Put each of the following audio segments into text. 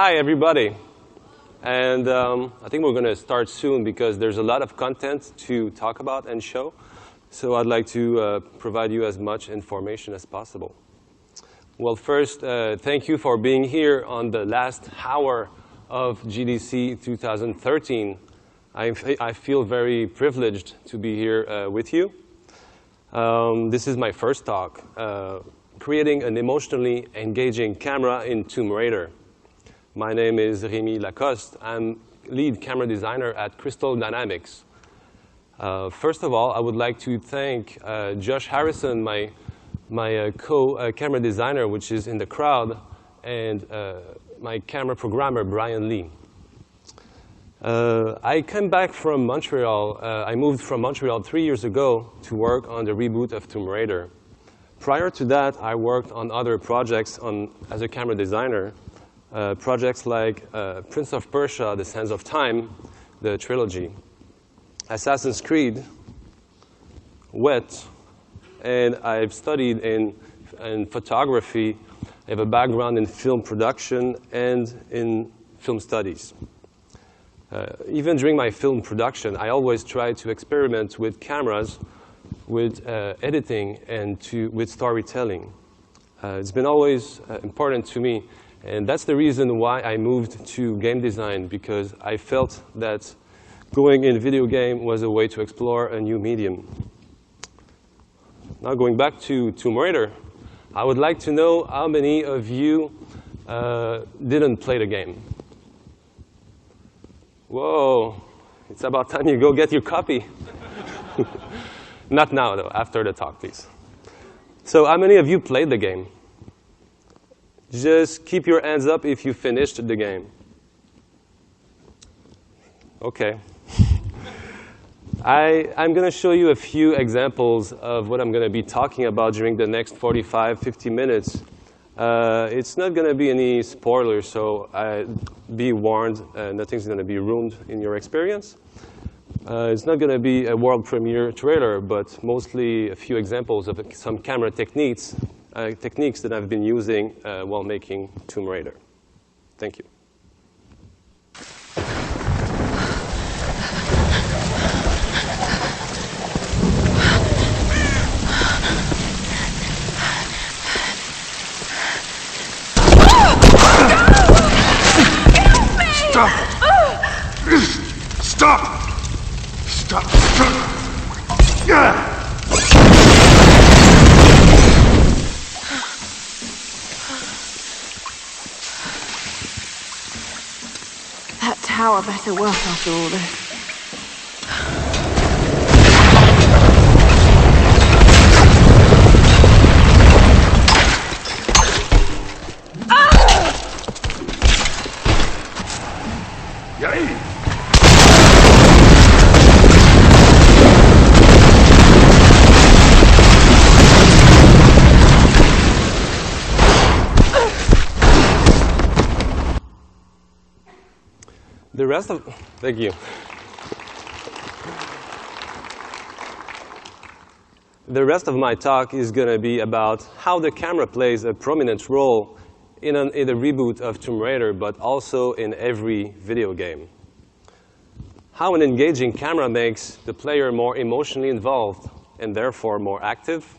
Hi, everybody. And I think we're going to start soon because there's a lot of content to talk about and show. So I'd like to provide you as much information as possible. Well, first, thank you for being here on the last hour of GDC 2013. I feel very privileged to be here with you. This is my first talk, creating an emotionally engaging camera in Tomb Raider. My name is Rémi Lacoste. I'm lead camera designer at Crystal Dynamics. First of all, I would like to thank Josh Harrison, my co-camera designer, which is in the crowd, and my camera programmer, Brian Lee. I came back from Montreal. I moved from Montreal 3 years ago to work on the reboot of Tomb Raider. Prior to that, I worked on other projects as a camera designer, projects like Prince of Persia, The Sands of Time, the trilogy, Assassin's Creed, Wet, and I've studied in photography. I have a background in film production and in film studies. Even during my film production, I always try to experiment with cameras, with editing, and with storytelling. It's been always important to me, and that's the reason why I moved to game design, because I felt that going in video game was a way to explore a new medium. Now going back to Tomb Raider, I would like to know how many of you didn't play the game. Whoa, it's about time you go get your copy. Not now, though, after the talk, please. So how many of you played the game? Just keep your hands up if you finished the game. OK. I'm going to show you a few examples of what I'm going to be talking about during the next 45, 50 minutes. It's not going to be any spoilers, so be warned, nothing's going to be ruined in your experience. It's not going to be a world premiere trailer, but mostly a few examples of some camera techniques that I've been using while making Tomb Raider. Thank you. Stop! Stop! That tower better work after all this. Thank you. The rest of my talk is going to be about how the camera plays a prominent role in the reboot of Tomb Raider, but also in every video game. How an engaging camera makes the player more emotionally involved and therefore more active.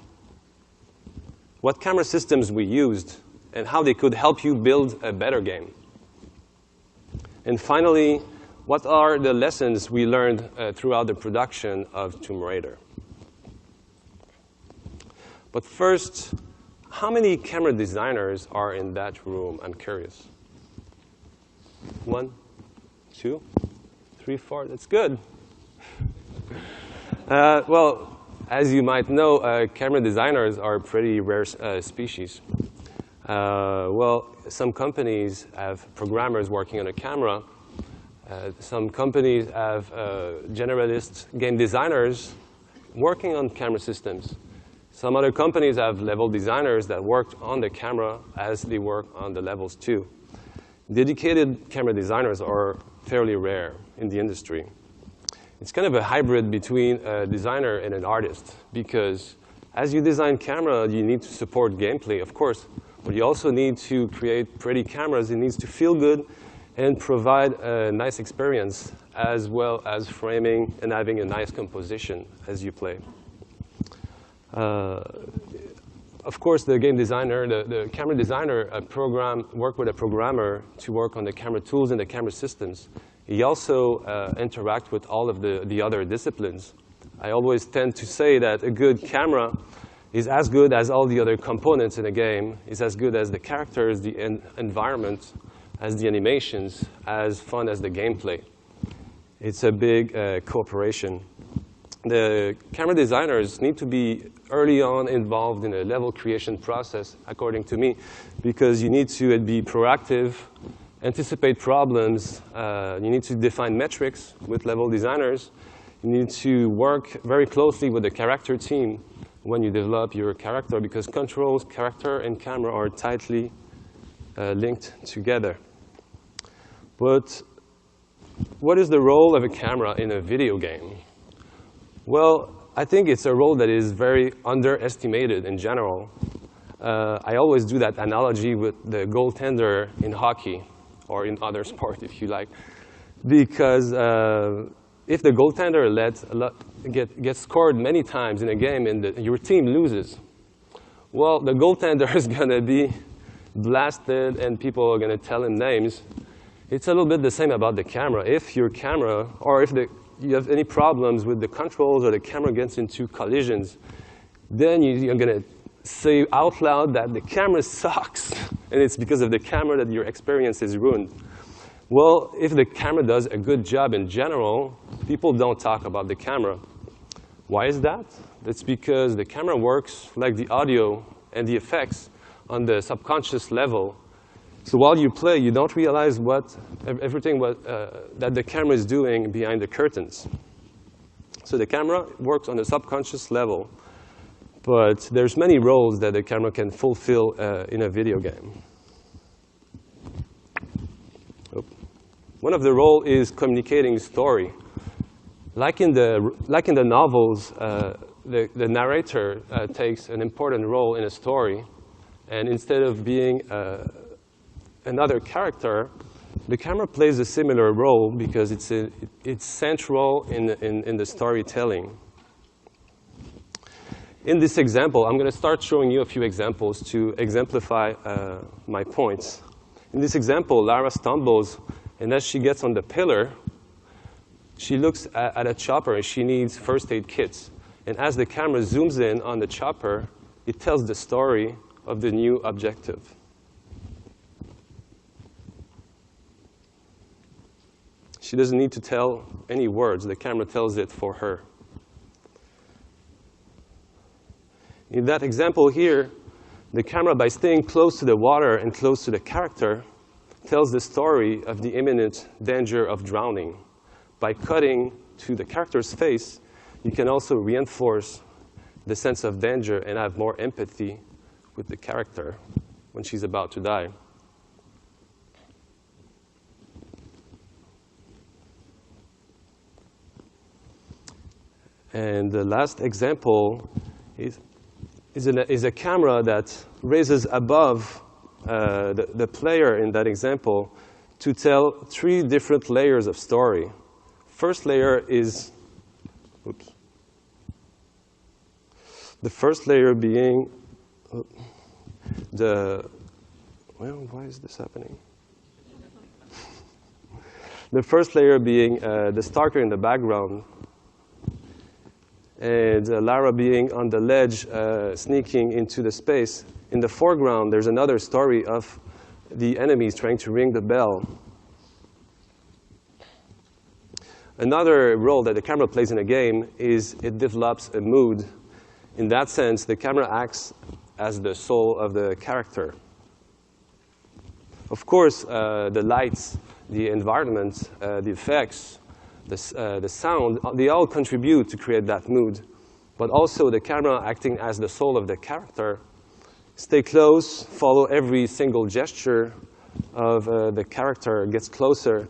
What camera systems we used and how they could help you build a better game. And finally, what are the lessons we learned throughout the production of Tomb Raider? But first, how many camera designers are in that room? I'm curious. 1, 2, 3, 4. That's good. Well, as you might know, camera designers are a pretty rare species. Well, some companies have programmers working on a camera. Some companies have generalist game designers working on camera systems. Some other companies have level designers that worked on the camera as they work on the levels too. Dedicated camera designers are fairly rare in the industry. It's kind of a hybrid between a designer and an artist, because as you design camera, you need to support gameplay, of course, But you also need to create pretty cameras. It needs to feel good and provide a nice experience, as well as framing and having a nice composition as you play. Of course, the game designer, the camera designer work with a programmer to work on the camera tools and the camera systems. He also interacts with all of the other disciplines. I always tend to say that a good camera is as good as all the other components in a game, is as good as the characters, the environment, as the animations, as fun as the gameplay. It's a big cooperation. The camera designers need to be early on involved in a level creation process, according to me, because you need to be proactive, anticipate problems, you need to define metrics with level designers, you need to work very closely with the character team when you develop your character, because controls, character, and camera are tightly linked together. But what is the role of a camera in a video game? Well, I think it's a role that is very underestimated in general. I always do that analogy with the goaltender in hockey, or in other sport, if you like. Because if the goaltender gets scored many times in a game and your team loses, well, the goaltender is going to be blasted and people are going to tell him names. It's a little bit the same about the camera. If your camera, or if you have any problems with the controls or the camera gets into collisions, then you're going to say out loud that the camera sucks, and it's because of the camera that your experience is ruined. Well, if the camera does a good job in general, people don't talk about the camera. Why is that? That's because the camera works like the audio and the effects on the subconscious level. So while you play, you don't realize everything that the camera is doing behind the curtains. So the camera works on a subconscious level. But there's many roles that the camera can fulfill in a video game. One of the roles is communicating story. Like in the novels, the narrator takes an important role in a story. And instead of being another character, the camera plays a similar role because it's central in the storytelling. In this example, I'm going to start showing you a few examples to exemplify my points. In this example, Lara stumbles, and as she gets on the pillar, she looks at a chopper, and she needs first aid kits. And as the camera zooms in on the chopper, it tells the story of the new objective. She doesn't need to tell any words. The camera tells it for her. In that example here, the camera, by staying close to the water and close to the character, tells the story of the imminent danger of drowning. By cutting to the character's face, you can also reinforce the sense of danger and have more empathy with the character when she's about to die. And the last example is a camera that raises above the player in that example to tell 3 different layers of story. First layer is, the first layer being why is this happening? The first layer being the stalker in the background, and Lara being on the ledge, sneaking into the space. In the foreground, there's another story of the enemies trying to ring the bell. Another role that the camera plays in a game is it develops a mood. In that sense, the camera acts as the soul of the character. Of course, the lights, the environment, the effects, the sound, they all contribute to create that mood. But also the camera acting as the soul of the character. Stay close, follow every single gesture of the character, gets closer.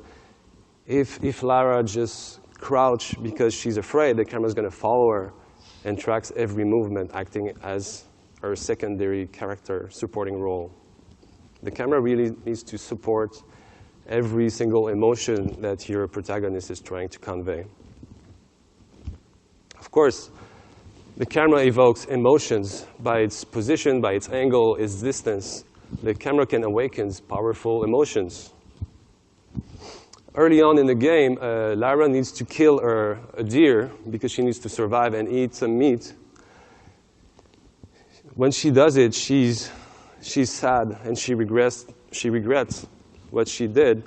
If Lara just crouches because she's afraid, the camera's going to follow her and tracks every movement, acting as her secondary character supporting role. The camera really needs to support every single emotion that your protagonist is trying to convey. Of course, the camera evokes emotions by its position, by its angle, its distance. The camera can awaken powerful emotions. Early on in the game, Lara needs to kill a deer because she needs to survive and eat some meat. When she does it, she's sad and she regrets what she did.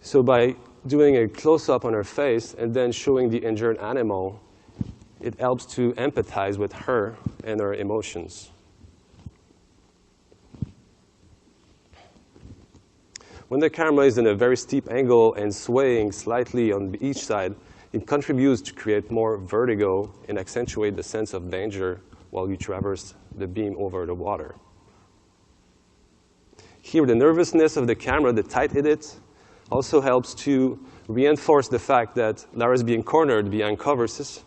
So by doing a close-up on her face and then showing the injured animal, it helps to empathize with her and her emotions. When the camera is in a very steep angle and swaying slightly on each side, it contributes to create more vertigo and accentuate the sense of danger while you traverse the beam over the water. Here, the nervousness of the camera, the tight edit, also helps to reinforce the fact that Lara is being cornered behind covers,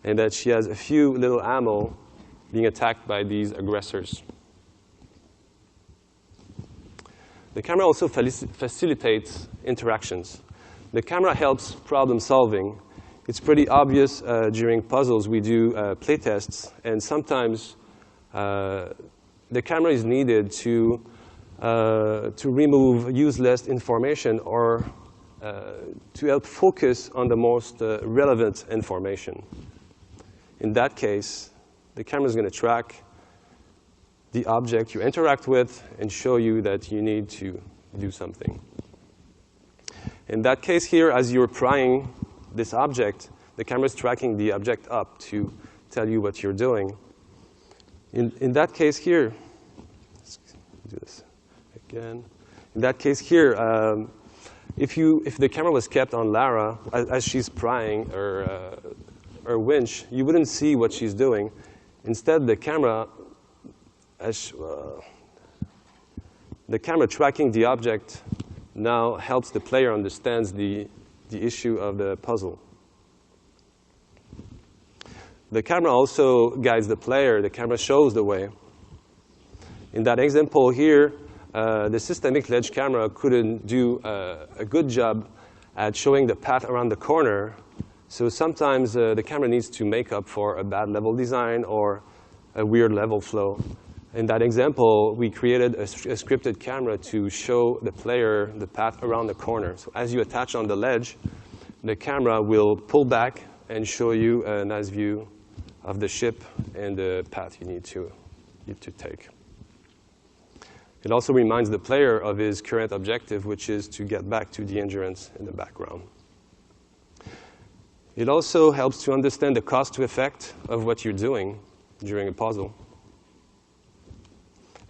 and that she has a few little ammo being attacked by these aggressors. The camera also facilitates interactions. The camera helps problem solving. It's pretty obvious during puzzles we do playtests, and sometimes the camera is needed to remove useless information or to help focus on the most relevant information. In that case, the camera is going to track the object you interact with and show you that you need to do something. In that case here, as you're prying this object, the camera is tracking the object up to tell you what you're doing. In that case here, let's do this again. In that case here, if the camera was kept on Lara as she's prying her winch, you wouldn't see what she's doing. Instead, the camera tracking the object now helps the player understand the issue of the puzzle. The camera also guides the player. The camera shows the way. In that example here, the systemic ledge camera couldn't do a good job at showing the path around the corner. So sometimes the camera needs to make up for a bad level design or a weird level flow. In that example, we created a scripted camera to show the player the path around the corner. So as you attach on the ledge, the camera will pull back and show you a nice view of the ship and the path you need to take. It also reminds the player of his current objective, which is to get back to the endurance in the background. It also helps to understand the cost to effect of what you're doing during a puzzle.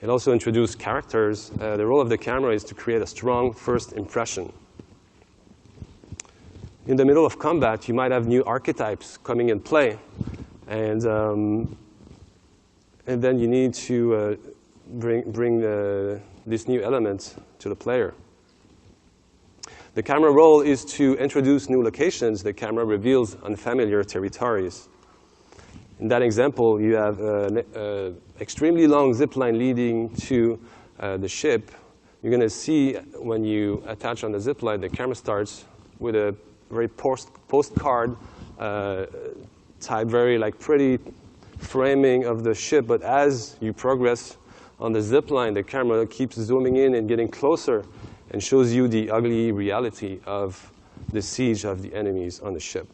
It also introduces characters. The role of the camera is to create a strong first impression. In the middle of combat, you might have new archetypes coming in play. And then you need to bring these new elements to the player. The camera role is to introduce new locations. The camera reveals unfamiliar territories. In that example, you have an extremely long zip line leading to the ship. You're going to see when you attach on the zip line, the camera starts with a very postcard type, very pretty framing of the ship. But as you progress on the zip line, the camera keeps zooming in and getting closer and shows you the ugly reality of the siege of the enemies on the ship.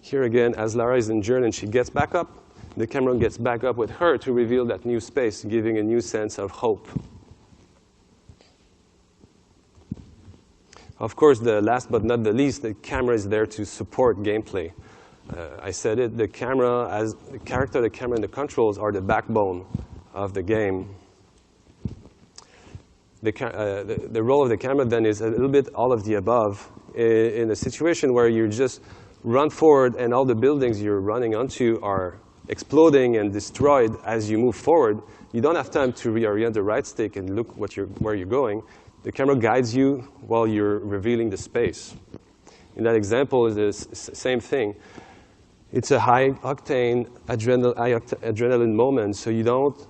Here again, as Lara is injured and she gets back up, the camera gets back up with her to reveal that new space, giving a new sense of hope. Of course, the last but not the least, the camera is there to support gameplay. I said it, the camera, as the character, the camera, and the controls are the backbone of the game. The role of the camera then is a little bit all of the above. In a situation where you just run forward and all the buildings you're running onto are exploding and destroyed as you move forward, you don't have time to reorient the right stick and look where you're going. The camera guides you while you're revealing the space. In that example is the same thing. It's a high-octane adrenaline moment, so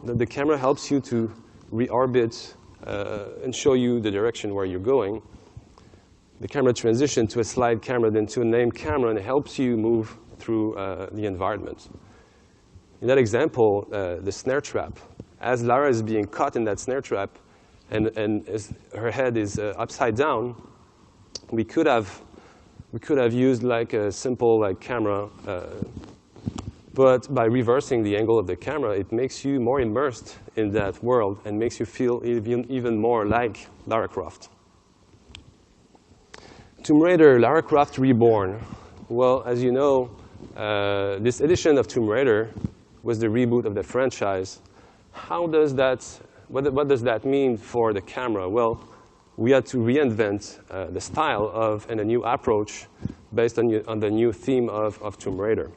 the camera helps you to reorbit and show you the direction where you're going. The camera transitions to a slide camera, then to a named camera, and it helps you move through the environment. In that example, the snare trap, as Lara is being caught in that snare trap, and as her head is upside down, we could have used like a simple camera, but by reversing the angle of the camera, it makes you more immersed in that world and makes you feel even more like Lara Croft. Tomb Raider, Lara Croft Reborn. Well, as you know, this edition of Tomb Raider was the reboot of the franchise. What does that mean for the camera? Well, we had to reinvent the style and a new approach based on the new theme of Tomb Raider.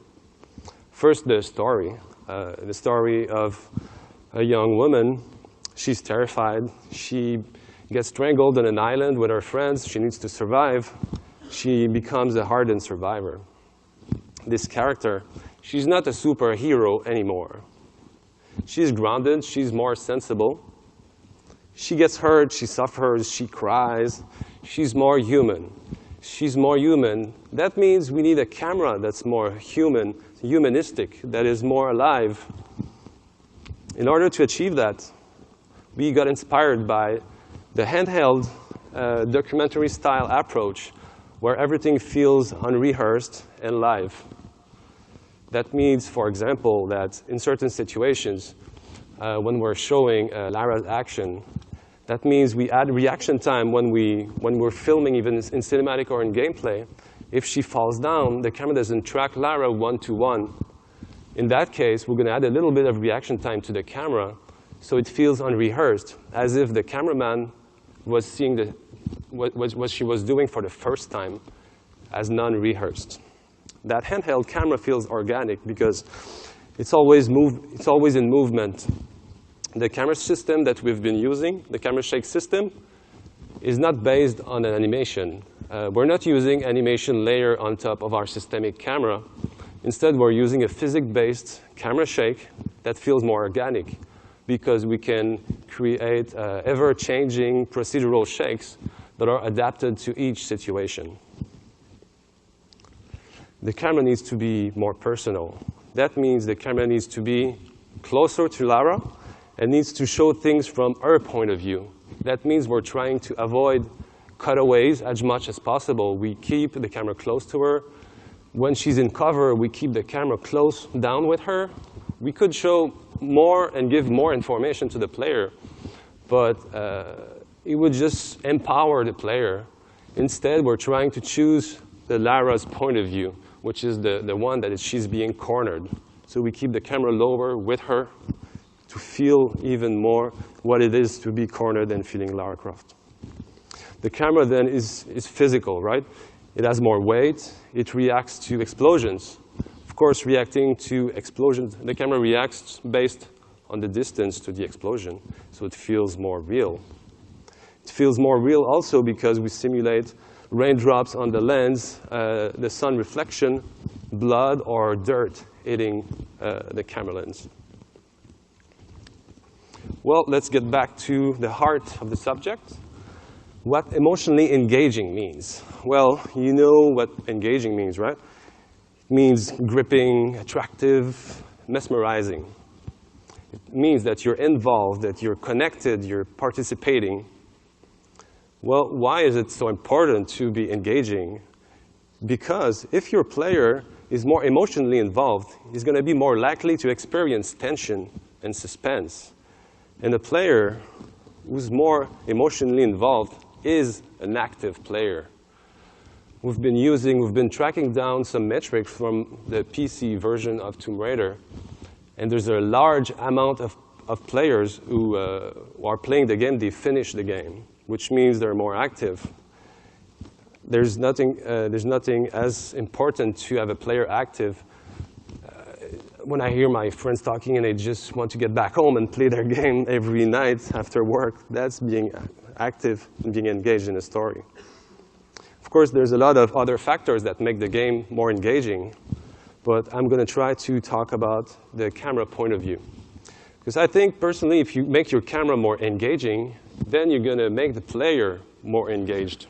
First, the story of a young woman. She's terrified. She gets strangled on an island with her friends. She needs to survive. She becomes a hardened survivor. This character, she's not a superhero anymore. She's grounded. She's more sensible. She gets hurt. She suffers. She cries. She's more human. She's more human. That means we need a camera that's more humanistic, that is more alive. In order to achieve that, we got inspired by the handheld documentary-style approach where everything feels unrehearsed and live. That means, for example, that in certain situations, when we're showing Lara's action, that means we add reaction time when we're filming, even in cinematic or in gameplay. If she falls down, the camera doesn't track Lara one-to-one. In that case, we're going to add a little bit of reaction time to the camera so it feels unrehearsed, as if the cameraman was seeing what she was doing for the first time as non-rehearsed. That handheld camera feels organic because it's always in movement. The camera system that we've been using, the camera shake system, is not based on an animation. We're not using animation layer on top of our systemic camera. Instead, we're using a physics-based camera shake that feels more organic because we can create ever-changing procedural shakes that are adapted to each situation. The camera needs to be more personal. That means the camera needs to be closer to Lara and needs to show things from her point of view. That means we're trying to avoid cutaways as much as possible. We keep the camera close to her. When she's in cover, we keep the camera close down with her. We could show more and give more information to the player, but it would just empower the player. Instead, we're trying to choose the Lara's point of view, which is the one that she's being cornered. So we keep the camera lower with her to feel even more what it is to be cornered and feeling Lara Croft. The camera then is physical, right? It has more weight. It reacts to explosions. Of course, reacting to explosions, the camera reacts based on the distance to the explosion, so it feels more real. It feels more real also because we simulate raindrops on the lens, the sun reflection, blood or dirt hitting the camera lens. Well, let's get back to the heart of the subject. What emotionally engaging means. Well, you know what engaging means, right? It means gripping, attractive, mesmerizing. It means that you're involved, that you're connected, you're participating. Well, why is it so important to be engaging? Because if your player is more emotionally involved, he's going to be more likely to experience tension and suspense. And a player who's more emotionally involved is an active player. We've been tracking down some metrics from the PC version of Tomb Raider, and there's a large amount of players who are playing the game, they finish the game, which means they're more active. There's nothing as important to have a player active. when I hear my friends talking and they just want to get back home and play their game every night after work, that's being active and being engaged in a story. Of course, there's a lot of other factors that make the game more engaging, but I'm going to try to talk about the camera point of view. Because I think, personally, if you make your camera more engaging, then you're going to make the player more engaged.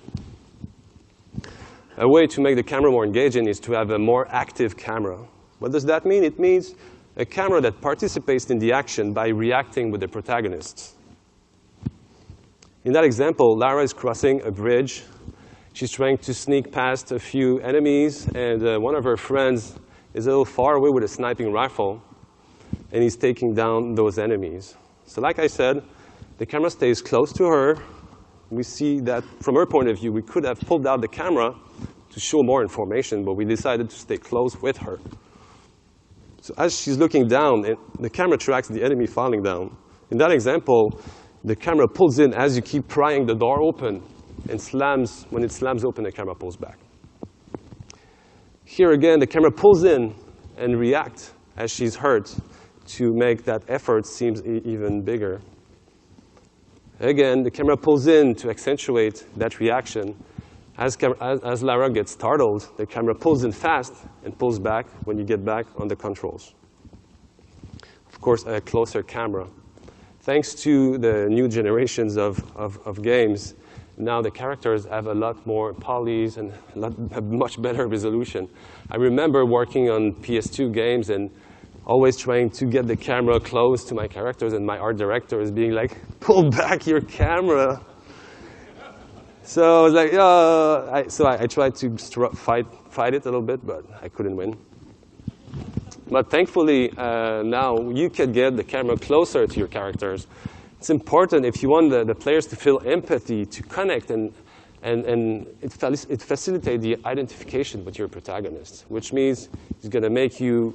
A way to make the camera more engaging is to have a more active camera. What does that mean? It means a camera that participates in the action by reacting with the protagonist. In that example, Lara is crossing a bridge. She's trying to sneak past a few enemies, and one of her friends is a little far away with a sniping rifle, and he's taking down those enemies. So like I said, the camera stays close to her. We see that from her point of view, we could have pulled out the camera to show more information, but we decided to stay close with her. So as she's looking down, the camera tracks the enemy falling down. In that example, the camera pulls in as you keep prying the door open, and slams. When it slams open, the camera pulls back. Here again, the camera pulls in and reacts as she's hurt to make that effort seem even bigger. Again, the camera pulls in to accentuate that reaction. As Lara gets startled, the camera pulls in fast and pulls back when you get back on the controls. Of course, a closer camera. Thanks to the new generations of games, now the characters have a lot more polys and a much better resolution. I remember working on PS2 games and always trying to get the camera close to my characters, and my art director is being like, pull back your camera. So I was like, I tried to fight it a little bit, but I couldn't win. But thankfully, now you can get the camera closer to your characters. It's important if you want the players to feel empathy, to connect, and it facilitates the identification with your protagonist, which means it's going to make you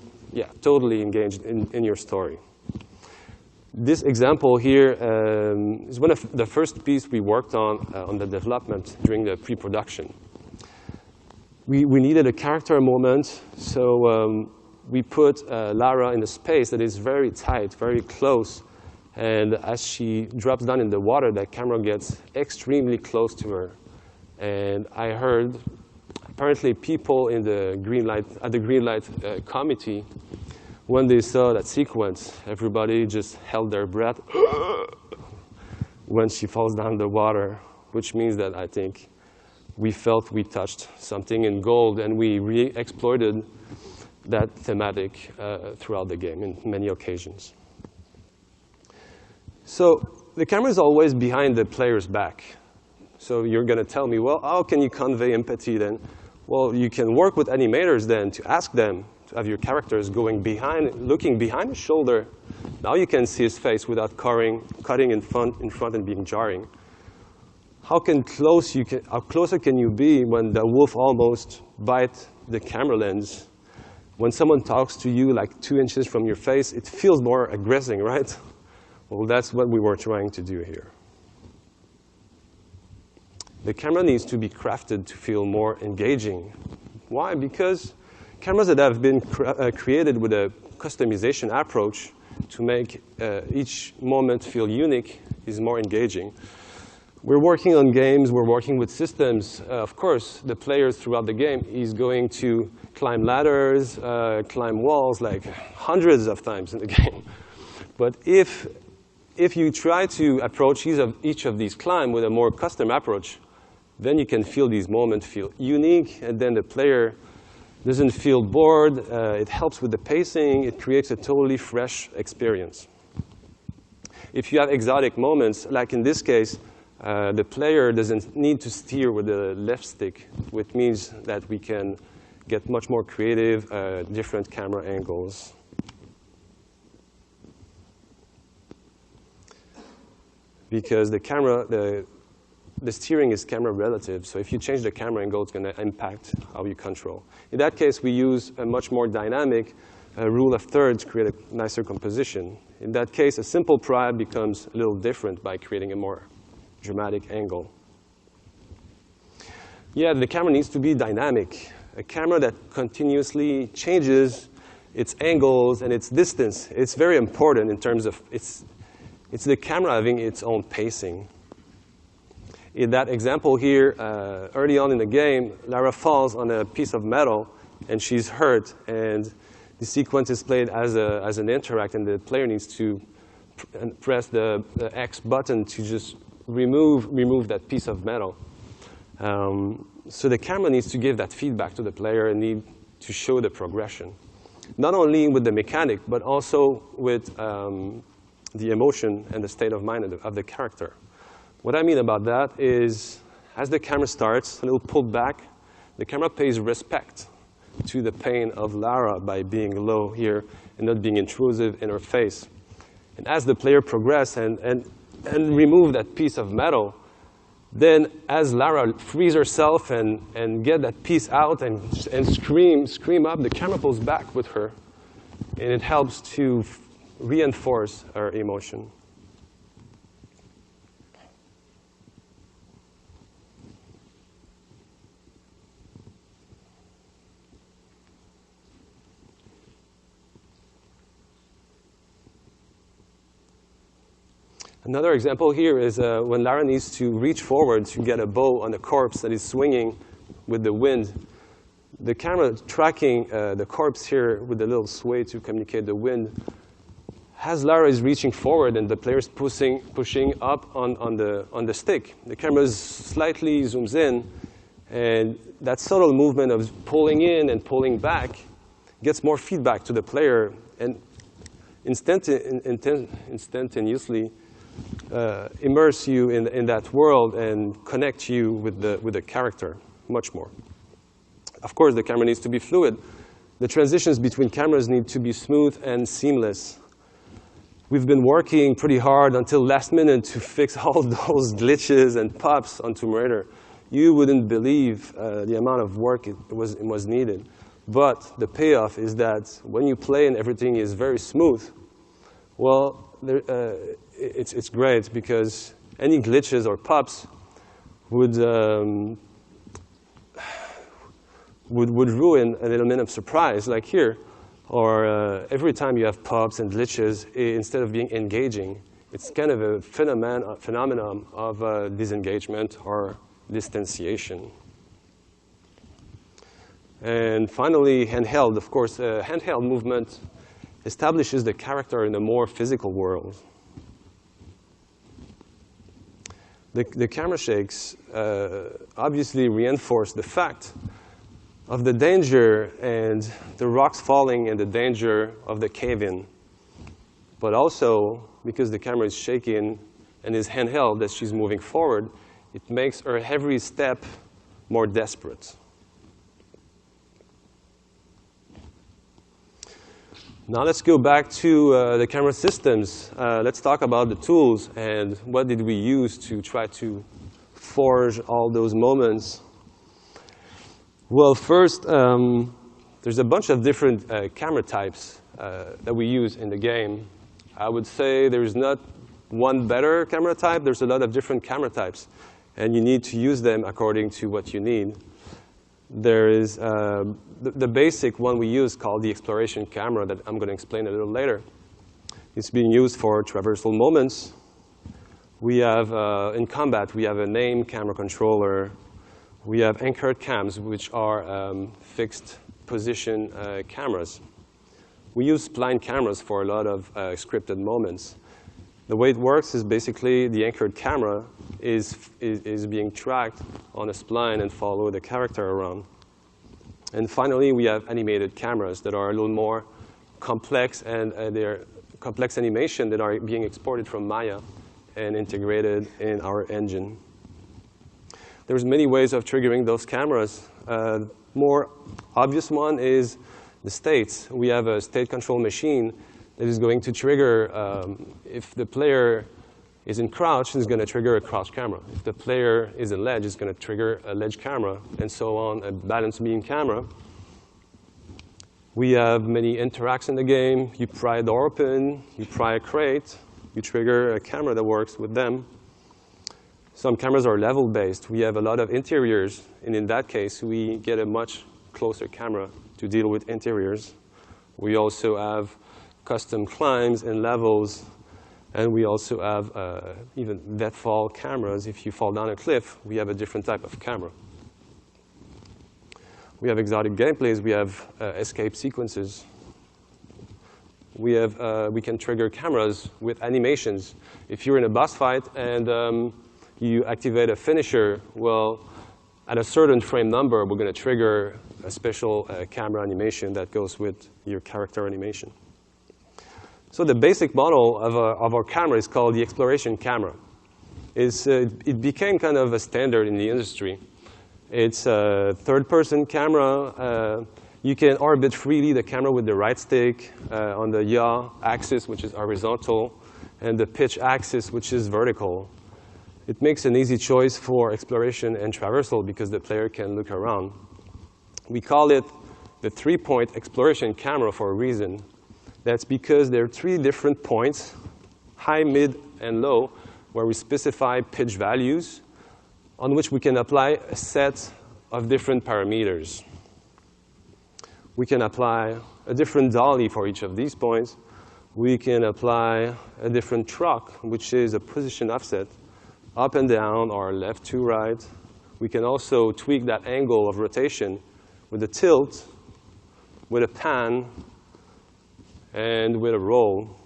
totally engaged in your story. This example here is one of the first pieces we worked on the development during the pre-production. We needed a character moment, so we put Lara in a space that is very tight, very close. And as she drops down in the water, the camera gets extremely close to her. And I heard, apparently, people in the at the green light committee, when they saw that sequence, everybody just held their breath when she falls down the water, which means that I think we felt we touched something in gold, and we re-exploited that thematic throughout the game in many occasions. So the camera is always behind the player's back. So you're going to tell me, well, how can you convey empathy then? Well, you can work with animators then to ask them to have your characters looking behind his shoulder. Now you can see his face without cutting in front and being jarring. How closer can you be when the wolf almost bites the camera lens? When someone talks to you like 2 inches from your face, it feels more aggressive, right? Well, that's what we were trying to do here. The camera needs to be crafted to feel more engaging. Why? Because cameras that have been created with a customization approach to make each moment feel unique is more engaging. We're working on games, we're working with systems. Of course, the players throughout the game is going to climb ladders, climb walls like hundreds of times in the game. But if you try to approach each of these climbs with a more custom approach, then you can feel these moments feel unique, and then the player doesn't feel bored. It helps with the pacing. It creates a totally fresh experience. If you have exotic moments, like in this case, the player doesn't need to steer with the left stick, which means that we can get much more creative, different camera angles. Because the steering is camera relative, so if you change the camera angle, it's going to impact how you control. In that case, we use a much more dynamic rule of thirds to create a nicer composition. In that case, a simple pry becomes a little different by creating a more dramatic angle. Yeah, the camera needs to be dynamic. A camera that continuously changes its angles, and its distance. It's very important in terms of it's the camera having its own pacing. In that example here, early on in the game, Lara falls on a piece of metal, and she's hurt. And the sequence is played as an interact, and the player needs to press the X button to just remove that piece of metal. So the camera needs to give that feedback to the player and need to show the progression. Not only with the mechanic, but also with the emotion and the state of mind of the character. What I mean about that is, as the camera starts, a little pulled back, the camera pays respect to the pain of Lara by being low here and not being intrusive in her face. And as the player progresses and remove that piece of metal, then as Lara frees herself and get that piece out and scream up, the camera pulls back with her. And it helps to reinforce her emotion. Another example here is when Lara needs to reach forward to get a bow on a corpse that is swinging with the wind. The camera tracking the corpse here with a little sway to communicate the wind. As Lara is reaching forward and the player is pushing up on the stick, the camera slightly zooms in, and that subtle movement of pulling in and pulling back gets more feedback to the player and instantaneously immerse you in that world and connect you with the character much more. Of course, the camera needs to be fluid. The transitions between cameras need to be smooth and seamless. We've been working pretty hard until last minute to fix all those glitches and pops on Tomb Raider. You wouldn't believe the amount of work it was needed. But the payoff is that when you play and everything is very smooth, well, it's great because any glitches or pops would ruin an element of surprise, like here. Or every time you have pops and glitches, instead of being engaging, it's kind of a phenomenon of disengagement or distanciation. And finally, handheld. Of course, handheld movement establishes the character in a more physical world. The camera shakes obviously reinforce the fact of the danger and the rocks falling and the danger of the cave-in. But also, because the camera is shaking and is handheld as she's moving forward, it makes her every step more desperate. Now let's go back to the camera systems. Let's talk about the tools and what did we use to try to forge all those moments. Well, first, there's a bunch of different camera types that we use in the game. I would say there's not one better camera type. There's a lot of different camera types, and you need to use them according to what you need. There is the basic one we use called the exploration camera that I'm going to explain a little later. It's being used for traversal moments. We have, in combat, we have a name camera controller. We have anchored cams, which are fixed position cameras. We use spline cameras for a lot of scripted moments. The way it works is basically the anchored camera is being tracked on a spline and follow the character around. And finally, we have animated cameras that are a little more complex, and they're complex animation that are being exported from Maya and integrated in our engine. There's many ways of triggering those cameras. More obvious one is the states. We have a state control machine that is going to trigger, if the player is in crouch, it's going to trigger a crouch camera. If the player is in ledge, it's going to trigger a ledge camera, and so on, a balance beam camera. We have many interacts in the game. You pry a door open, you pry a crate, you trigger a camera that works with them. Some cameras are level-based. We have a lot of interiors, and in that case, we get a much closer camera to deal with interiors. We also have custom climbs and levels. And we also have even deathfall cameras. If you fall down a cliff, we have a different type of camera. We have exotic gameplays. We have escape sequences. We can trigger cameras with animations. If you're in a boss fight and you activate a finisher, well, at a certain frame number, we're going to trigger a special camera animation that goes with your character animation. So the basic model of our camera is called the exploration camera. It became kind of a standard in the industry. It's a third-person camera. You can orbit freely the camera with the right stick on the yaw axis, which is horizontal, and the pitch axis, which is vertical. It makes an easy choice for exploration and traversal because the player can look around. We call it the three-point exploration camera for a reason. That's because there are three different points, high, mid, and low, where we specify pitch values on which we can apply a set of different parameters. We can apply a different dolly for each of these points. We can apply a different truck, which is a position offset, up and down or left to right. We can also tweak that angle of rotation with a tilt, with a pan, and with a roll.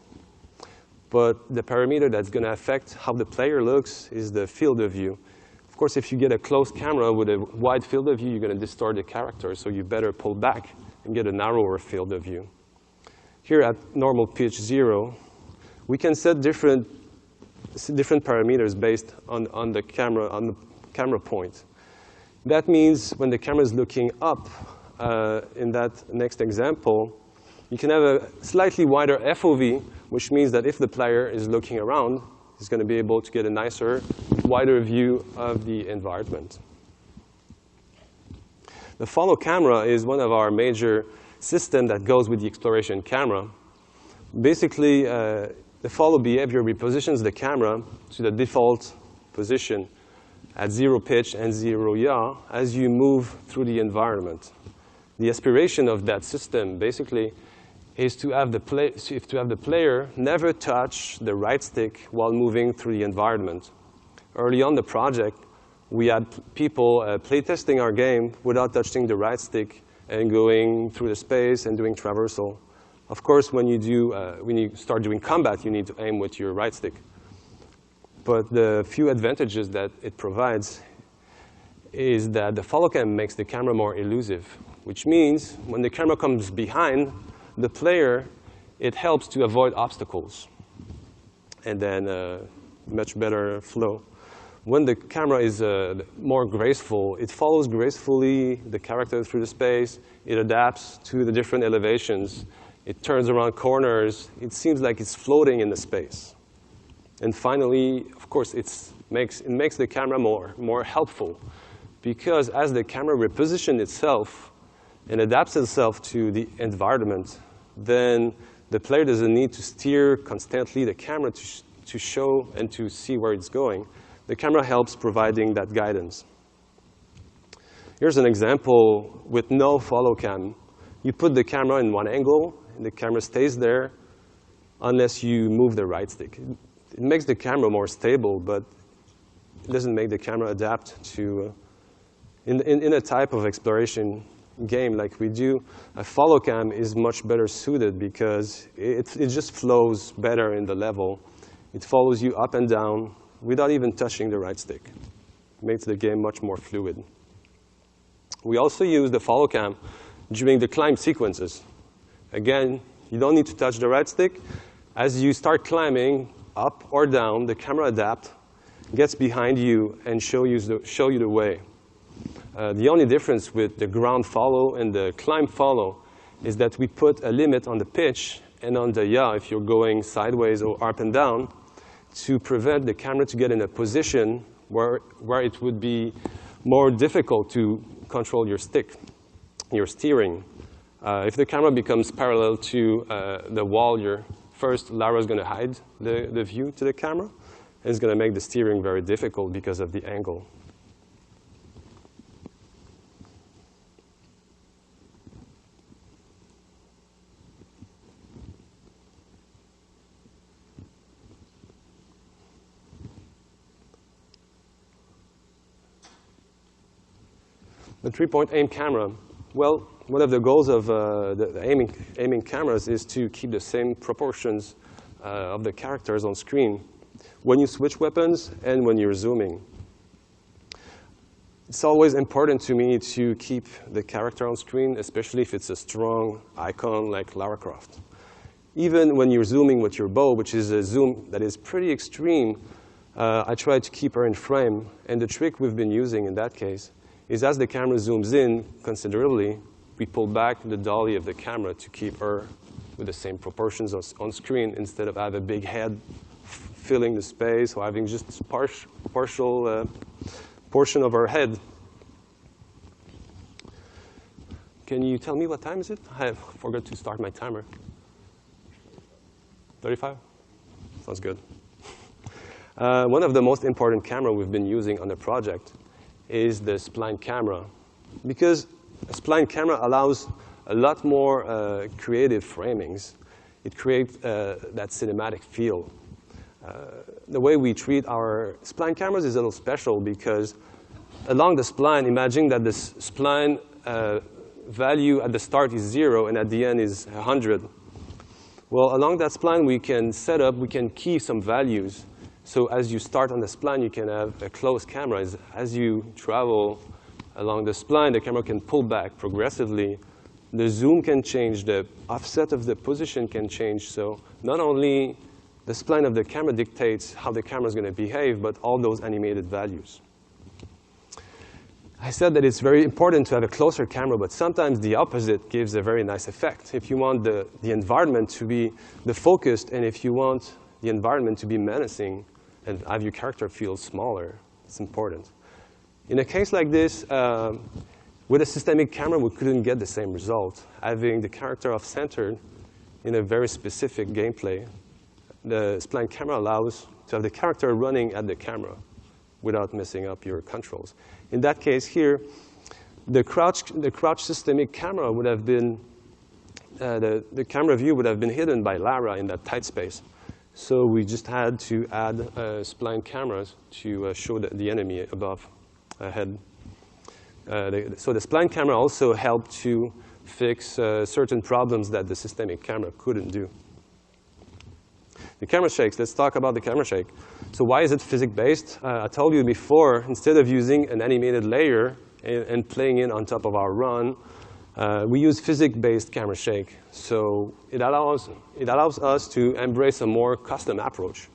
But the parameter that's going to affect how the player looks is the field of view. Of course, if you get a close camera with a wide field of view, you're going to distort the character, so you better pull back and get a narrower field of view. Here at normal pitch 0, we can set different parameters based on the camera point. That means when the camera is looking up, in that next example, you can have a slightly wider FOV, which means that if the player is looking around, he's going to be able to get a nicer, wider view of the environment. The follow camera is one of our major systems that goes with the exploration camera. Basically, the follow behavior repositions the camera to the default position at 0 pitch and 0 yaw as you move through the environment. The aspiration of that system, basically, is to have the player never touch the right stick while moving through the environment. Early on the project, we had people playtesting our game without touching the right stick and going through the space and doing traversal. Of course, when you start doing combat, you need to aim with your right stick. But the few advantages that it provides is that the follow cam makes the camera more elusive, which means when the camera comes behind the player, it helps to avoid obstacles and then much better flow. When the camera is more graceful, it follows gracefully the character through the space. It adapts to the different elevations. It turns around corners. It seems like it's floating in the space. And finally, of course, it makes the camera more helpful because as the camera repositions itself and adapts itself to the environment, then the player doesn't need to steer constantly the camera to show and to see where it's going. The camera helps providing that guidance. Here's an example with no follow cam. You put the camera in one angle, and the camera stays there unless you move the right stick. It makes the camera more stable, but it doesn't make the camera adapt to, in a type of exploration game like we do, a follow cam is much better suited because it just flows better in the level. It follows you up and down without even touching the right stick. It makes the game much more fluid. We also use the follow cam during the climb sequences. Again, you don't need to touch the right stick. As you start climbing up or down, the camera adapts, gets behind you, and show you the way. The only difference with the ground follow and the climb follow is that we put a limit on the pitch and on the yaw if you're going sideways or up and down to prevent the camera to get in a position where it would be more difficult to control your stick, your steering. If the camera becomes parallel to the wall, first Lara is going to hide the view to the camera, and it's going to make the steering very difficult because of the angle. The three-point aim camera. Well, one of the goals of the aiming cameras is to keep the same proportions of the characters on screen when you switch weapons and when you're zooming. It's always important to me to keep the character on screen, especially if it's a strong icon like Lara Croft. Even when you're zooming with your bow, which is a zoom that is pretty extreme, I try to keep her in frame. And the trick we've been using in that case is as the camera zooms in considerably, we pull back the dolly of the camera to keep her with the same proportions on screen instead of having a big head filling the space or having just partial portion of her head. Can you tell me what time is it? I forgot to start my timer. 35? Sounds good. One of the most important camera we've been using on the project is the spline camera. Because a spline camera allows a lot more creative framings. It creates that cinematic feel. The way we treat our spline cameras is a little special because along the spline, imagine that this spline value at the start is 0 and at the end is 100. Well, along that spline, we can key some values. So as you start on the spline, you can have a close camera. As you travel along the spline, the camera can pull back progressively. The zoom can change. The offset of the position can change. So not only the spline of the camera dictates how the camera is going to behave, but all those animated values. I said that it's very important to have a closer camera, but sometimes the opposite gives a very nice effect. If you want the environment to be the focused, and if you want the environment to be menacing and have your character feel smaller, it's important. In a case like this, with a systemic camera, we couldn't get the same result. Having the character off-centered in a very specific gameplay, the spline camera allows to have the character running at the camera without messing up your controls. In that case here, the crouch systemic camera would have been, the camera view would have been hidden by Lara in that tight space. So we just had to add spline cameras to show the enemy above, ahead. So the spline camera also helped to fix certain problems that the systemic camera couldn't do. The camera shakes, let's talk about the camera shake. So why is it physics-based? I told you before, instead of using an animated layer and playing it on top of our run, we use physics-based camera shake. So it allows us to embrace a more custom approach.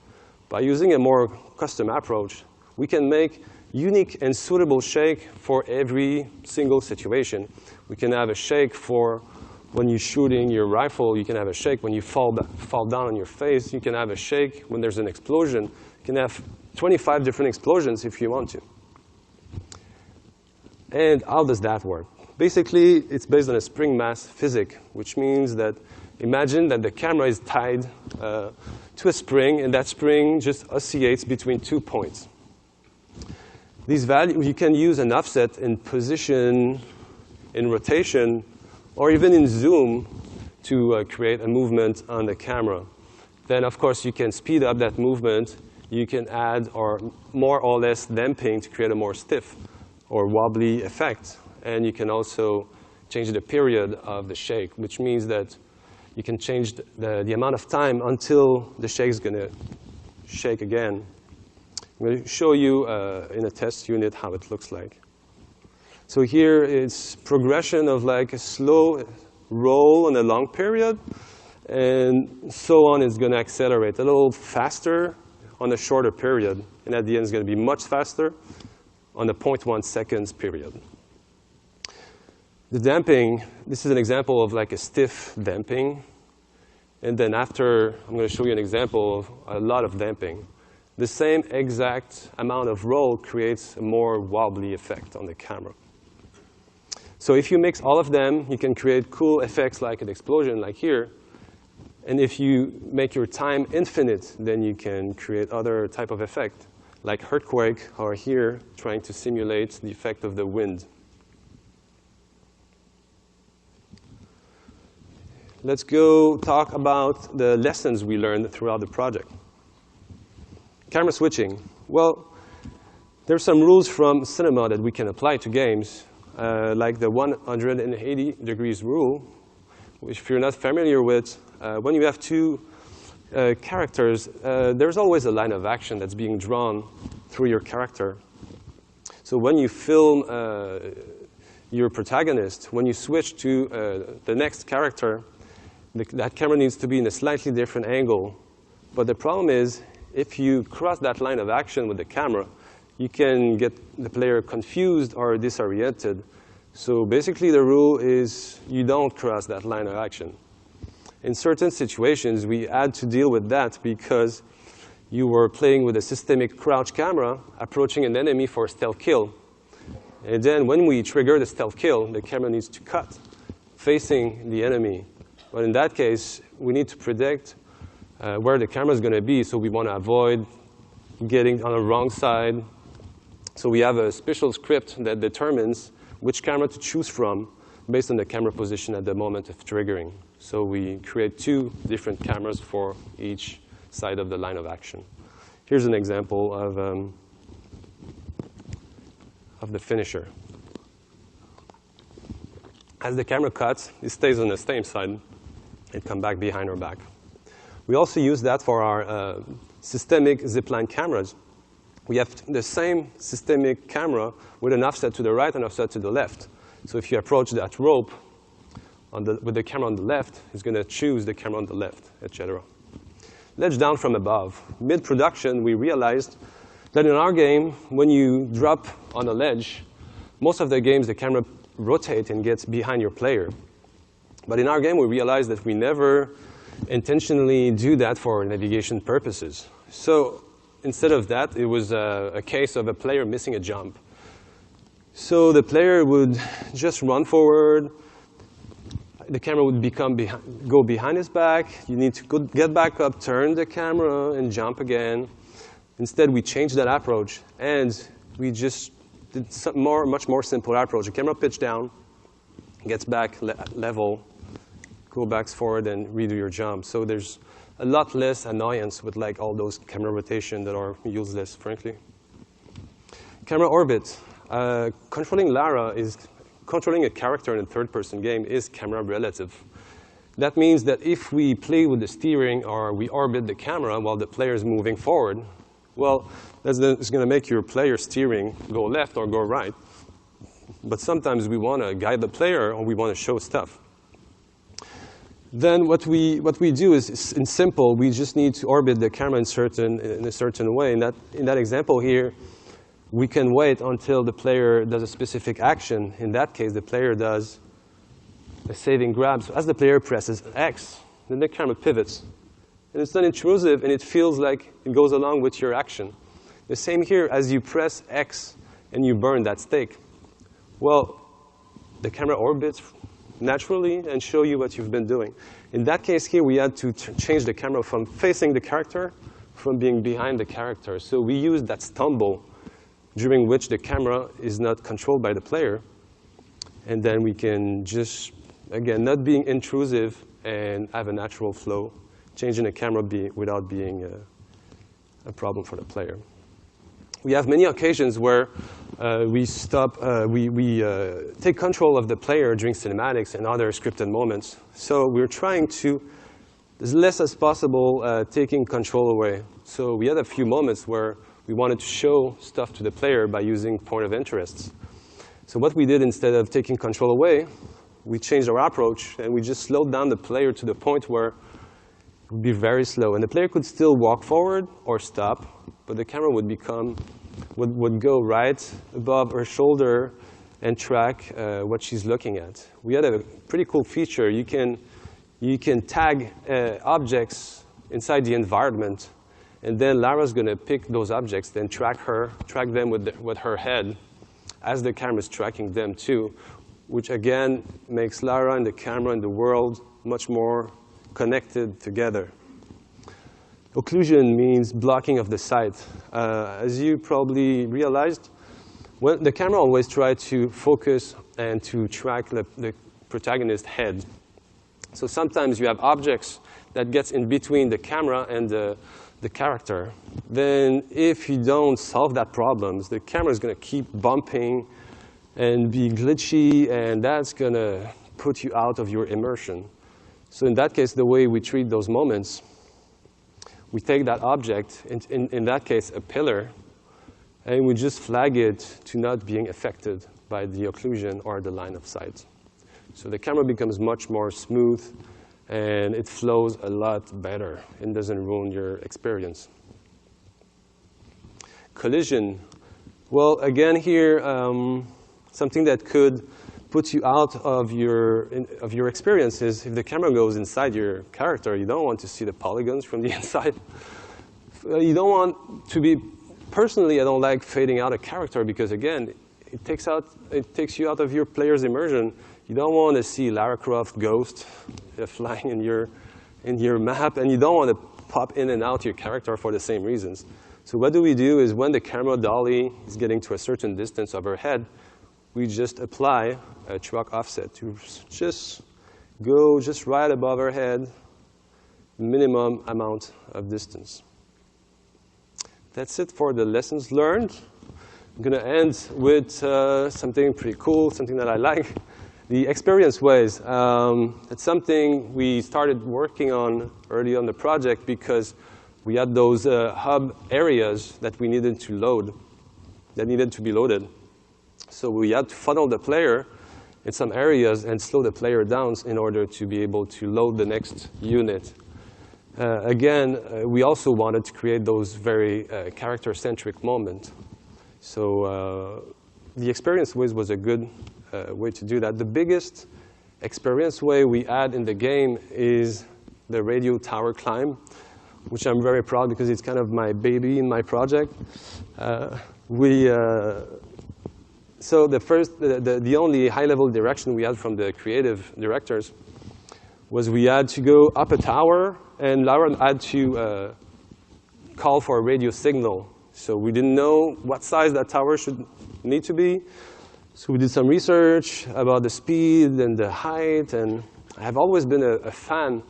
By using a more custom approach, we can make unique and suitable shake for every single situation. We can have a shake for when you're shooting your rifle. You can have a shake when you fall down on your face. You can have a shake when there's an explosion. You can have 25 different explosions if you want to. And how does that work? Basically, it's based on a spring mass physics, which means that imagine that the camera is tied to a spring, and that spring just oscillates between 2 points. These values, you can use an offset in position, in rotation, or even in zoom to create a movement on the camera. Then, of course, you can speed up that movement. You can add or more or less damping to create a more stiff or wobbly effect. And you can also change the period of the shake, which means that you can change the amount of time until the shake is going to shake again. I'm going to show you in a test unit how it looks like. So here it's progression of like a slow roll on a long period, and so on. It's going to accelerate a little faster on a shorter period, and at the end it's going to be much faster on a 0.1 seconds period. The damping, this is an example of like a stiff damping. And then after, I'm going to show you an example of a lot of damping. The same exact amount of roll creates a more wobbly effect on the camera. So if you mix all of them, you can create cool effects like an explosion, like here. And if you make your time infinite, then you can create other type of effect, like earthquake, or here, trying to simulate the effect of the wind. Let's go talk about the lessons we learned throughout the project. Camera switching. Well, there's some rules from cinema that we can apply to games. like the 180 degrees rule, which if you're not familiar with, when you have two characters, there's always a line of action that's being drawn through your character. So when you film your protagonist, when you switch to the next character, that camera needs to be in a slightly different angle. But the problem is, if you cross that line of action with the camera, you can get the player confused or disoriented. So basically, the rule is you don't cross that line of action. In certain situations, we had to deal with that because you were playing with a systemic crouch camera approaching an enemy for a stealth kill. And then when we trigger the stealth kill, the camera needs to cut facing the enemy. But in that case, we need to predict where the camera is going to be, so we want to avoid getting on the wrong side. So we have a special script that determines which camera to choose from based on the camera position at the moment of triggering. So we create two different cameras for each side of the line of action. Here's an example of the finisher. As the camera cuts, it stays on the same side and come back behind our back. We also use that for our systemic zipline cameras. We have the same systemic camera with an offset to the right and offset to the left. So if you approach that rope with the camera on the left, it's going to choose the camera on the left, etc. Ledge down from above. Mid-production, we realized that in our game, when you drop on a ledge, most of the games, the camera rotates and gets behind your player. But in our game, we realized that we never intentionally do that for navigation purposes. So instead of that, it was a case of a player missing a jump. So the player would just run forward. The camera would go behind his back. You need to get back up, turn the camera, and jump again. Instead, we changed that approach, and we just did some much more simple approach. The camera pitch down, gets back level, go back forward, and redo your jump. So there's a lot less annoyance with like all those camera rotation that are useless, frankly. Camera orbit. Controlling Lara is controlling a character in a third-person game is camera relative. That means that if we play with the steering or we orbit the camera while the player is moving forward, well, that's going to make your player steering go left or go right. But sometimes we want to guide the player or we want to show stuff. Then what we do is in simple, we just need to orbit the camera in a certain way. In that example here, we can wait until the player does a specific action. In that case, the player does a saving grab. So as the player presses X, then the camera pivots. And it's not intrusive, and it feels like it goes along with your action. The same here, as you press X and you burn that steak. Well, the camera orbits naturally and show you what you've been doing. In that case here, we had to change the camera from facing the character from being behind the character. So we used that stumble during which the camera is not controlled by the player. And then we can just, again, not being intrusive and have a natural flow, changing the camera without being a problem for the player. We have many occasions where we take control of the player during cinematics and other scripted moments. So we're trying to, as less as possible, taking control away. So we had a few moments where we wanted to show stuff to the player by using point of interests. So what we did, instead of taking control away, we changed our approach, and we just slowed down the player to the point where it would be very slow. And the player could still walk forward or stop, but the camera would go right above her shoulder and track what she's looking at. We had a pretty cool feature. You can tag objects inside the environment, and then Lara's going to pick those objects, then track them with her head as the camera is tracking them too, which again makes Lara and the camera and the world much more connected together. Occlusion means blocking of the sight. As you probably realized, the camera always tries to focus and to track the protagonist's head. So sometimes you have objects that gets in between the camera and the character. Then if you don't solve that problem, the camera is going to keep bumping and be glitchy, and that's going to put you out of your immersion. So in that case, the way we treat those moments, we take that object, in that case, a pillar, and we just flag it to not being affected by the occlusion or the line of sight. So the camera becomes much more smooth, and it flows a lot better and doesn't ruin your experience. Collision. Well, again here, something that could put you out of your experience is if the camera goes inside your character, you don't want to see the polygons from the inside. You don't want to be, personally, I don't like fading out a character because, again, it takes you out of your player's immersion. You don't want to see Lara Croft ghost flying in your map, and you don't want to pop in and out your character for the same reasons. So what do we do is when the camera dolly is getting to a certain distance of our head, we just apply a truck offset to just go just right above our head, minimum amount of distance. That's it for the lessons learned. I'm going to end with something pretty cool, something that I like. The experience ways. It's something we started working on early on the project because we had those hub areas that we needed to load, that needed to be loaded. So we had to funnel the player in some areas and slow the player down in order to be able to load the next unit. Again, we also wanted to create those very character-centric moments. So the experience ways was a good way to do that. The biggest experience way we add in the game is the radio tower climb, which I'm very proud because it's kind of my baby in my project. So the only high-level direction we had from the creative directors was we had to go up a tower, and Laura had to call for a radio signal. So we didn't know what size that tower should need to be. So we did some research about the speed and the height, and I've always been a fan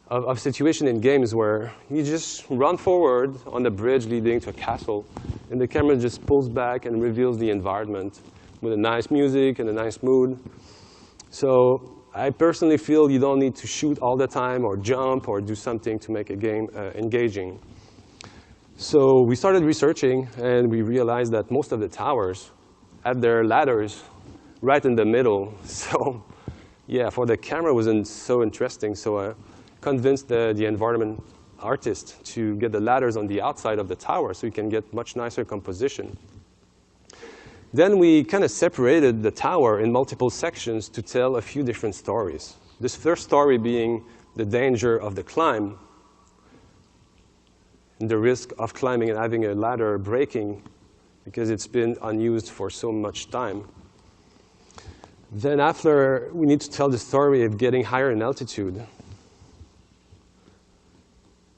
of situation in games where you just run forward on the bridge leading to a castle, and the camera just pulls back and reveals the environment with a nice music and a nice mood. So I personally feel you don't need to shoot all the time or jump or do something to make a game engaging. So we started researching, and we realized that most of the towers had their ladders right in the middle. So yeah, for the camera, it wasn't so interesting. So convinced the environment artist to get the ladders on the outside of the tower so you can get much nicer composition. Then we kind of separated the tower in multiple sections to tell a few different stories. This first story being the danger of the climb, and the risk of climbing and having a ladder breaking because it's been unused for so much time. Then after, we need to tell the story of getting higher in altitude.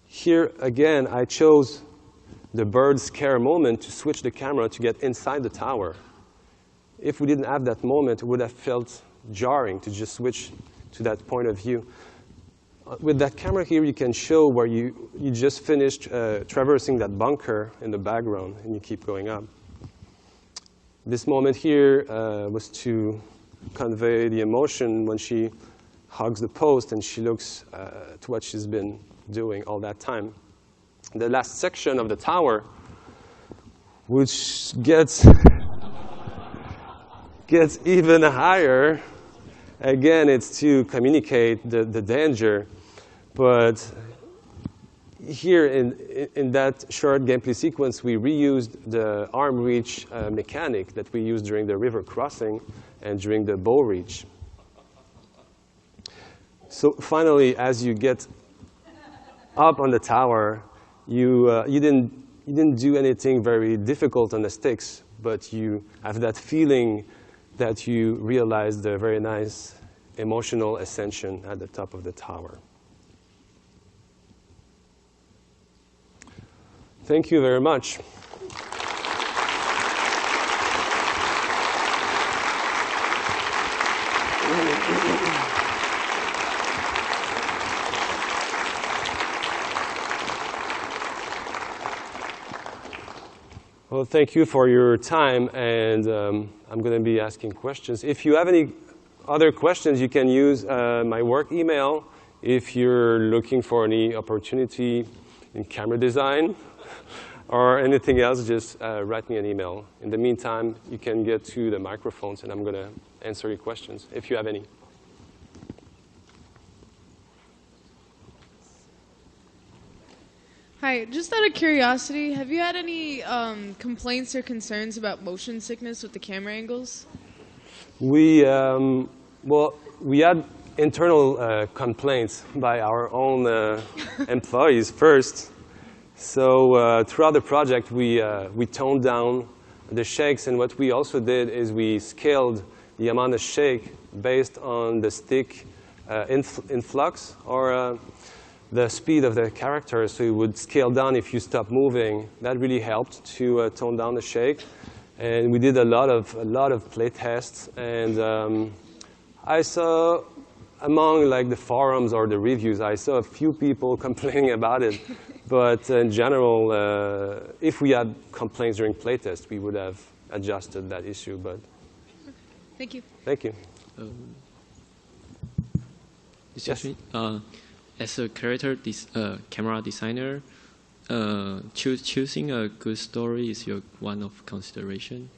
Here, again, I chose the bird scare moment to switch the camera to get inside the tower. If we didn't have that moment, it would have felt jarring to just switch to that point of view. With that camera here, you can show where you just finished traversing that bunker in the background, and you keep going up. This moment here was to convey the emotion when she hugs the post and she looks to what she's been doing all that time. The last section of the tower, which gets even higher. Again, it's to communicate the danger. But here in that short gameplay sequence, we reused the arm reach mechanic that we used during the river crossing and during the bow reach. So finally, as you get up on the tower, you didn't do anything very difficult on the sticks, but you have that feeling that you realize the very nice emotional ascension at the top of the tower. Thank you very much. Well, thank you for your time, and I'm going to be asking questions. If you have any other questions, you can use my work email if you're looking for any opportunity in camera design or anything else. Just write me an email. In the meantime, you can get to the microphones, and I'm going to answer your questions if you have any. Hi, just out of curiosity, have you had any complaints or concerns about motion sickness with the camera angles? Well, we had internal complaints by our own employees first. So throughout the project, we toned down the shakes, and what we also did is we scaled the amount of shake based on the stick influx or the speed of the character, so it would scale down if you stop moving. That really helped to tone down the shake. And we did a lot of play tests, and I saw among like the forums or the reviews, I saw a few people complaining about it. But in general, if we had complaints during playtest, we would have adjusted that issue. But thank you. Thank you. Yes. As a camera designer, choosing a good story is one of consideration.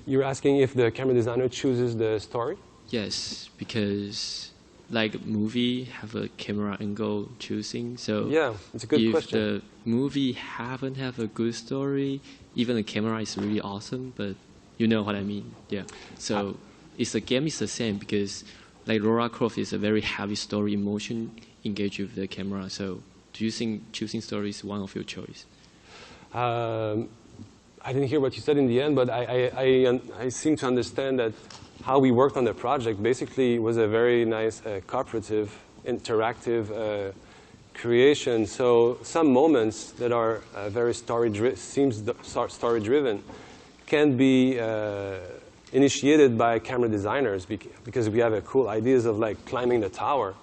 You're asking if the camera designer chooses the story? Yes, because like movie have a camera angle choosing. So yeah, it's a good question. If the movie haven't have a good story, even the camera is really awesome, but you know what I mean. Yeah. So the game is the same because like Lara Croft is a very heavy story, emotion engaged with the camera. So do you think choosing story is one of your choice? I didn't hear what you said in the end, but I seem to understand that how we worked on the project basically was a very nice cooperative, interactive creation. So some moments that are very story-driven can be initiated by camera designers because we have cool ideas of like climbing the tower.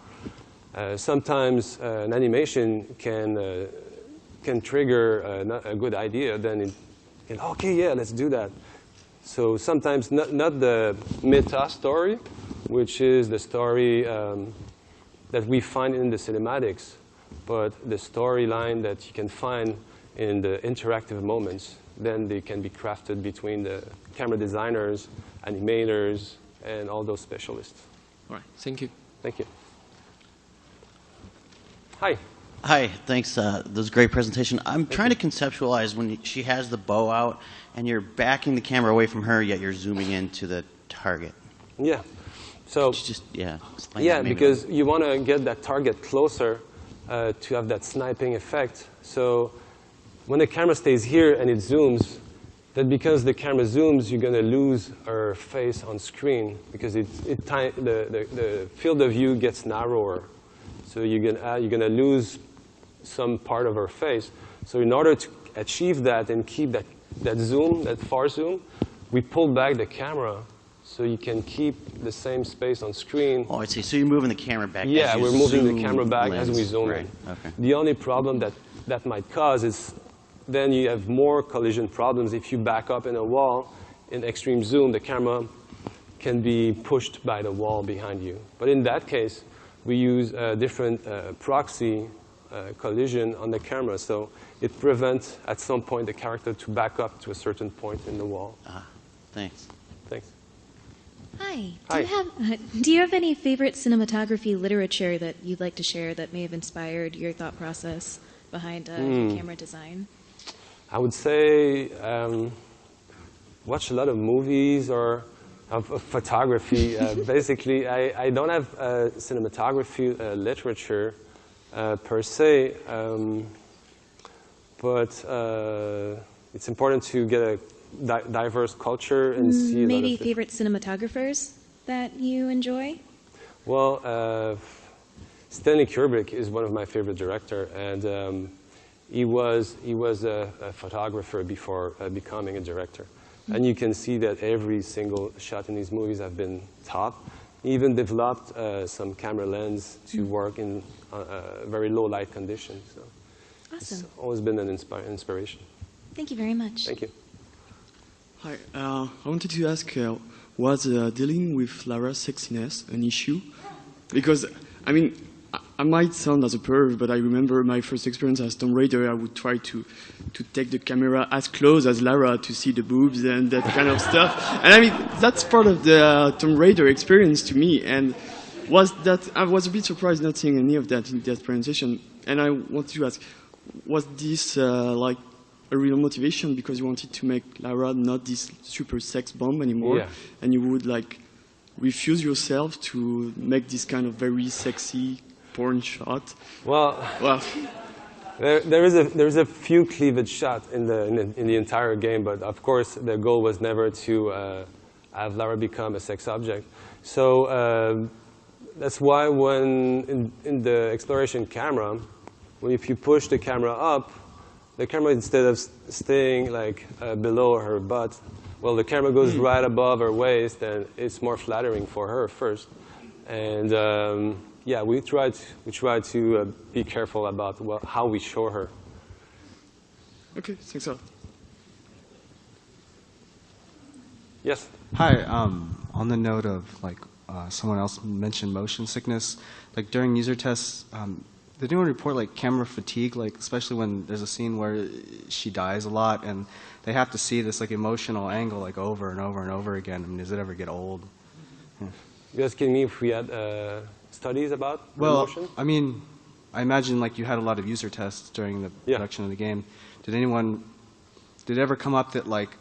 Sometimes an animation can trigger a good idea. Then okay, yeah, let's do that. So sometimes not the meta story, which is the story that we find in the cinematics, but the storyline that you can find in the interactive moments. Then they can be crafted between the camera designers, animators, and all those specialists. All right, thank you. Thank you. Hi. Hi, thanks. That was a great presentation. I'm trying to conceptualize when she has the bow out and you're backing the camera away from her, yet you're zooming into the target. Yeah. So because you want to get that target closer to have that sniping effect. So when the camera stays here and it zooms, that because the camera zooms, you're going to lose her face on screen because the field of view gets narrower. So you're going to lose some part of her face. So in order to achieve that and keep that zoom, that far zoom, we pull back the camera so you can keep the same space on screen. Oh, I see. So you're moving the camera back. Yeah, we're moving the camera back as we zoom right. in. Okay. The only problem that might cause is then you have more collision problems. If you back up in a wall, in extreme zoom, the camera can be pushed by the wall behind you. But in that case, we use a different proxy collision on the camera. So it prevents, at some point, the character to back up to a certain point in the wall. Thanks. Thanks. Hi. Hi. Do you have any favorite cinematography literature that you'd like to share that may have inspired your thought process behind camera design? I would say watch a lot of movies or of photography. Basically, I don't have cinematography literature per se, but it's important to get a diverse culture and see maybe favorite cinematographers that you enjoy? Well, Stanley Kubrick is one of my favorite directors, and he was a photographer before becoming a director. And you can see that every single shot in these movies have been top. He even developed some camera lens to work in very low light conditions. So awesome. It's always been an inspiration. Thank you very much. Thank you. Hi, I wanted to ask, was dealing with Lara's sexiness an issue? Because, I mean, I might sound as a perv, but I remember my first experience as Tomb Raider. I would try to take the camera as close as Lara to see the boobs and that kind of stuff. And I mean, that's part of the Tomb Raider experience to me. And I was a bit surprised not seeing any of that in that presentation. And I wanted to ask, was this like a real motivation because you wanted to make Lara not this super sex bomb anymore, Yeah. and you would like refuse yourself to make this kind of very sexy porn shot? Well, there is a few cleavage shots in the entire game, but of course the goal was never to have Lara become a sex object. So that's why when in the exploration camera, if you push the camera up, the camera, instead of staying like below her butt, well, the camera goes right above her waist, and it's more flattering for her first. And yeah, we try to be careful about how we show her. Okay, thanks a lot. Yes. Hi. On the note of like someone else mentioned motion sickness, like during user tests. Did anyone report like camera fatigue, like especially when there's a scene where she dies a lot and they have to see this like emotional angle like over and over and over again? I mean, does it ever get old? You asking me if we had studies about emotion? I mean, I imagine like you had a lot of user tests during the production of the game. Did it ever come up that like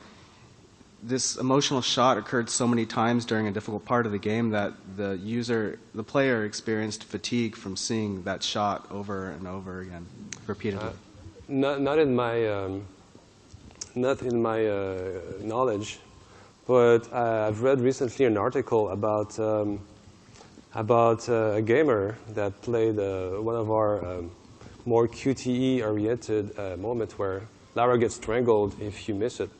this emotional shot occurred so many times during a difficult part of the game that the player experienced fatigue from seeing that shot over and over again, repeatedly? Not in my knowledge, but I've read recently an article about a gamer that played one of our more QTE-oriented moments where Lara gets strangled if you miss it.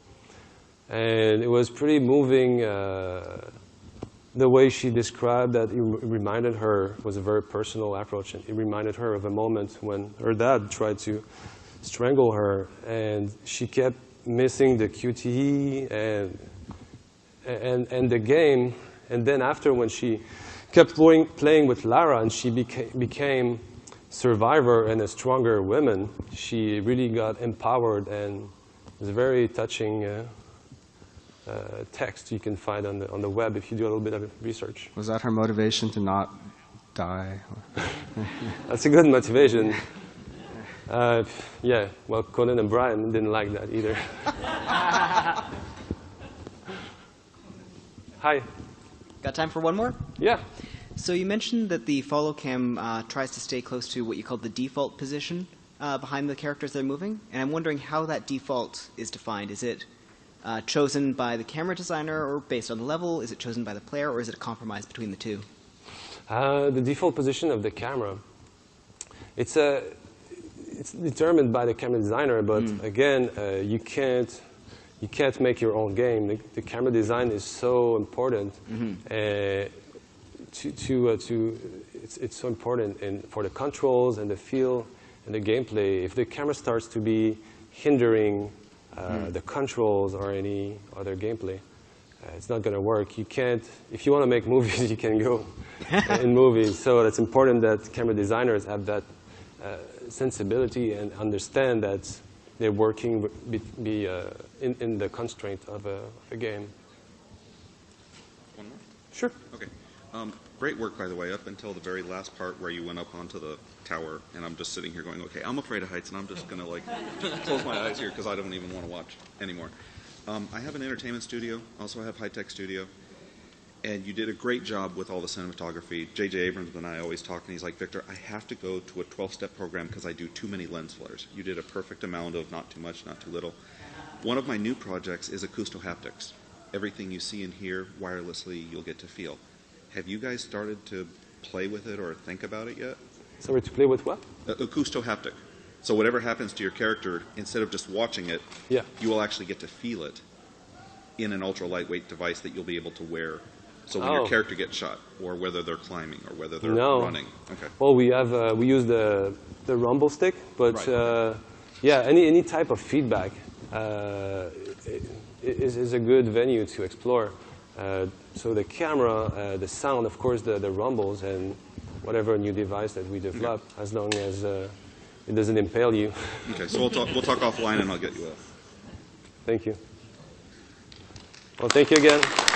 And it was pretty moving, the way she described that. It reminded her, was a very personal approach, and it reminded her of a moment when her dad tried to strangle her, and she kept missing the QTE and the game. And then after, when she kept playing with Lara and she became survivor and a stronger woman, she really got empowered, and it was a very touching text you can find on the web if you do a little bit of research. Was that her motivation to not die? That's a good motivation. Yeah, well, Conan and Brian didn't like that either. Hi. Got time for one more? Yeah. So you mentioned that the follow cam tries to stay close to what you call the default position behind the characters they're moving, and I'm wondering how that default is defined. Is it chosen by the camera designer or based on the level? Is it chosen by the player, or is it a compromise between the two? The default position of the camera, it's determined by the camera designer, but again, you can't make your own game. The camera design is so important. It's so important for the controls and the feel and the gameplay. If the camera starts to be hindering the controls or any other gameplay, it's not going to work. You can't, if you want to make movies, you can go in movies. So it's important that camera designers have that sensibility and understand that they're working in the constraint of a game. One more? Sure. Okay. Great work, by the way, up until the very last part where you went up onto the tower, and I'm just sitting here going, okay, I'm afraid of heights, and I'm just going to like close my eyes here because I don't even want to watch anymore. I have an entertainment studio, also I have high-tech studio, and you did a great job with all the cinematography. J.J. Abrams and I always talk, and he's like, Victor, I have to go to a 12-step program because I do too many lens flares. You did a perfect amount of not too much, not too little. One of my new projects is acousto-haptics. Everything you see and hear wirelessly, you'll get to feel. Have you guys started to play with it or think about it yet? Sorry, to play with what? Acousto-haptic. So whatever happens to your character, instead of just watching it, you will actually get to feel it in an ultra-lightweight device that you'll be able to wear. So when your character gets shot, or whether they're climbing, or whether they're running. Okay. Well, we use the rumble stick, but yeah, any type of feedback is a good venue to explore. So the camera, the sound, of course, the rumbles, and whatever new device that we develop, as long as it doesn't impale you. Okay, so we'll talk offline, and I'll get you up. Thank you. Well, thank you again.